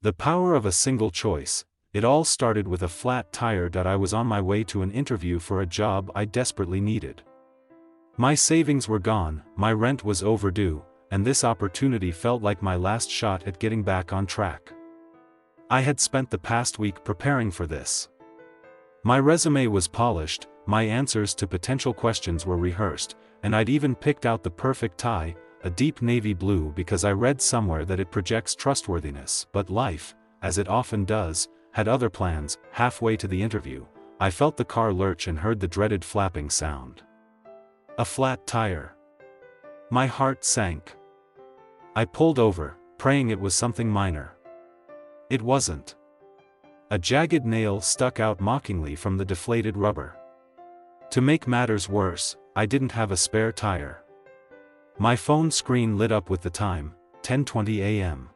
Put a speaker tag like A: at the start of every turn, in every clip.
A: The power of a single choice. It all started with a flat tire that I was on my way to an interview for a job I desperately needed. My savings were gone, my rent was overdue, and this opportunity felt like my last shot at getting back on track. I had spent the past week preparing for this. My resume was polished, my answers to potential questions were rehearsed, and I'd even picked out the perfect tie, a deep navy blue, because I read somewhere that it projects trustworthiness. But life, as it often does, had other plans. Halfway to the interview, I felt the car lurch and heard the dreaded flapping sound. A flat tire. My heart sank. I pulled over, praying it was something minor. It wasn't. A jagged nail stuck out mockingly from the deflated rubber. To make matters worse, I didn't have a spare tire. My phone screen lit up with the time, 10:20 a.m.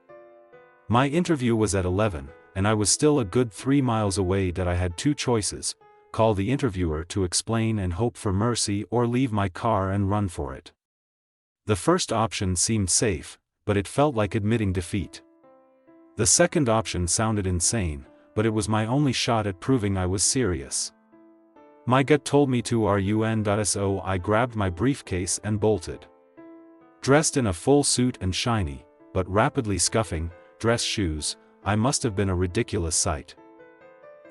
A: My interview was at 11, and I was still a good 3 miles away. That I had two choices: call the interviewer to explain and hope for mercy, or leave my car and run for it. The first option seemed safe, but it felt like admitting defeat. The second option sounded insane, but it was my only shot at proving I was serious. My gut told me to run. So I grabbed my briefcase and bolted. Dressed in a full suit and shiny, but rapidly scuffing, dress shoes, I must have been a ridiculous sight.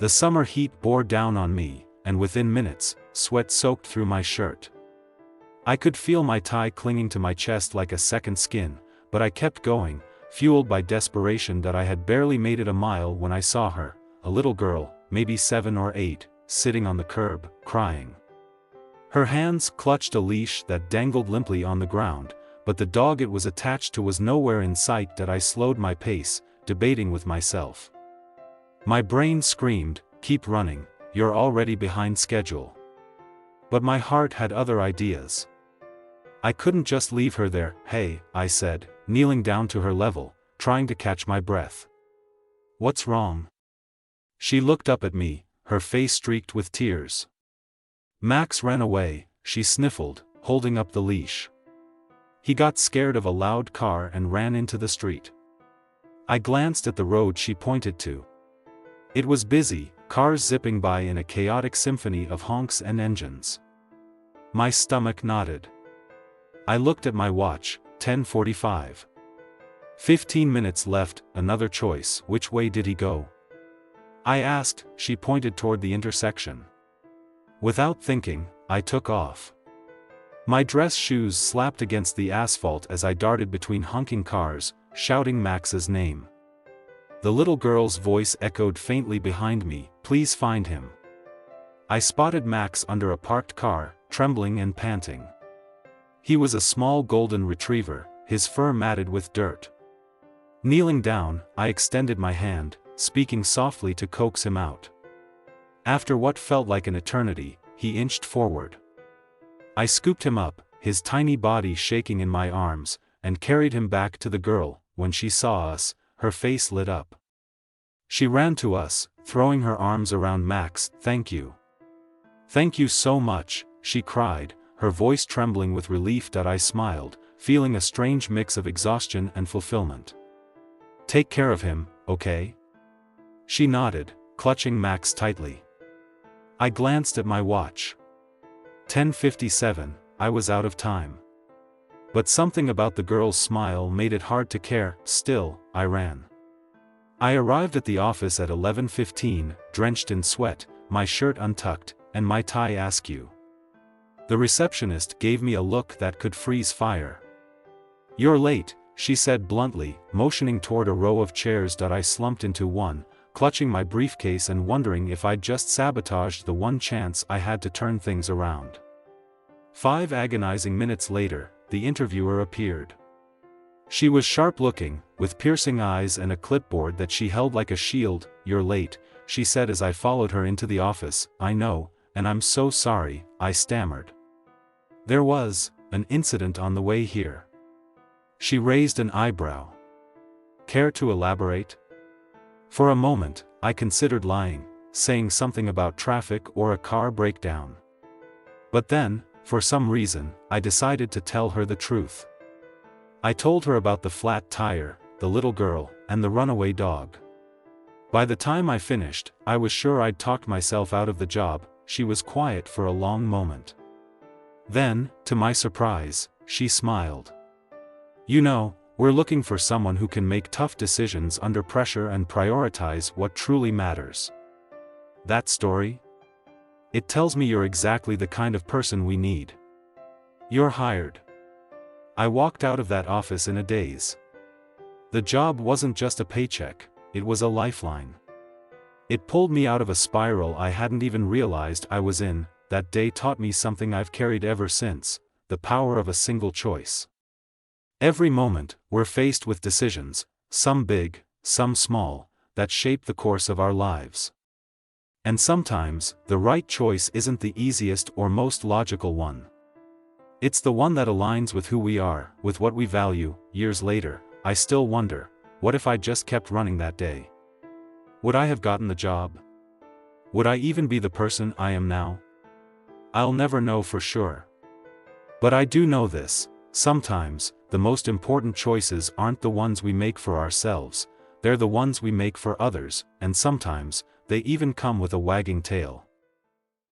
A: The summer heat bore down on me, and within minutes, sweat soaked through my shirt. I could feel my tie clinging to my chest like a second skin, but I kept going, fueled by desperation. That I had barely made it a mile when I saw her, a little girl, maybe 7 or 8, sitting on the curb, crying. Her hands clutched a leash that dangled limply on the ground, but the dog it was attached to was nowhere in sight. That I slowed my pace, debating with myself. My brain screamed, "Keep running, you're already behind schedule." But my heart had other ideas. I couldn't just leave her there. "Hey," I said, kneeling down to her level, trying to catch my breath. "What's wrong?" She looked up at me, her face streaked with tears. "Max ran away," she sniffled, holding up the leash. "He got scared of a loud car and ran into the street." I glanced at the road she pointed to. It was busy, cars zipping by in a chaotic symphony of honks and engines. My stomach knotted. I looked at my watch, 10:45. 15 minutes left. Another choice. Which way did he go? I asked. She pointed toward the intersection. Without thinking, I took off. My dress shoes slapped against the asphalt as I darted between honking cars, shouting Max's name. The little girl's voice echoed faintly behind me, "Please find him." I spotted Max under a parked car, trembling and panting. He was a small golden retriever, his fur matted with dirt. Kneeling down, I extended my hand, speaking softly to coax him out. After what felt like an eternity, he inched forward. I scooped him up, his tiny body shaking in my arms, and carried him back to the girl. When she saw us, her face lit up. She ran to us, throwing her arms around Max. "Thank you. Thank you so much," she cried, her voice trembling with relief. That I smiled, feeling a strange mix of exhaustion and fulfillment. "Take care of him, okay?" She nodded, clutching Max tightly. I glanced at my watch. 10:57, I was out of time. But something about the girl's smile made it hard to care. Still, I ran. I arrived at the office at 11:15, drenched in sweat, my shirt untucked, and my tie askew. The receptionist gave me a look that could freeze fire. "You're late," she said bluntly, motioning toward a row of chairs. I slumped into one, clutching my briefcase and wondering if I'd just sabotaged the one chance I had to turn things around. 5 agonizing minutes later, the interviewer appeared. She was sharp-looking, with piercing eyes and a clipboard that she held like a shield. "You're late," she said as I followed her into the office. "I know, and I'm so sorry," I stammered. "There was an incident on the way here." She raised an eyebrow. "Care to elaborate?" For a moment, I considered lying, saying something about traffic or a car breakdown. But then, for some reason, I decided to tell her the truth. I told her about the flat tire, the little girl, and the runaway dog. By the time I finished, I was sure I'd talked myself out of the job. She was quiet for a long moment. Then, to my surprise, she smiled. "You know, we're looking for someone who can make tough decisions under pressure and prioritize what truly matters." That story? It tells me you're exactly the kind of person we need. You're hired. I walked out of that office in a daze. The job wasn't just a paycheck, it was a lifeline. It pulled me out of a spiral I hadn't even realized I was in. That day taught me something I've carried ever since: the power of a single choice. Every moment, we're faced with decisions, some big, some small, that shape the course of our lives. And sometimes, the right choice isn't the easiest or most logical one. It's the one that aligns with who we are, with what we value. Years later, I still wonder, what if I just kept running that day? Would I have gotten the job? Would I even be the person I am now? I'll never know for sure. But I do know this: sometimes, the most important choices aren't the ones we make for ourselves, they're the ones we make for others, and sometimes, they even come with a wagging tail.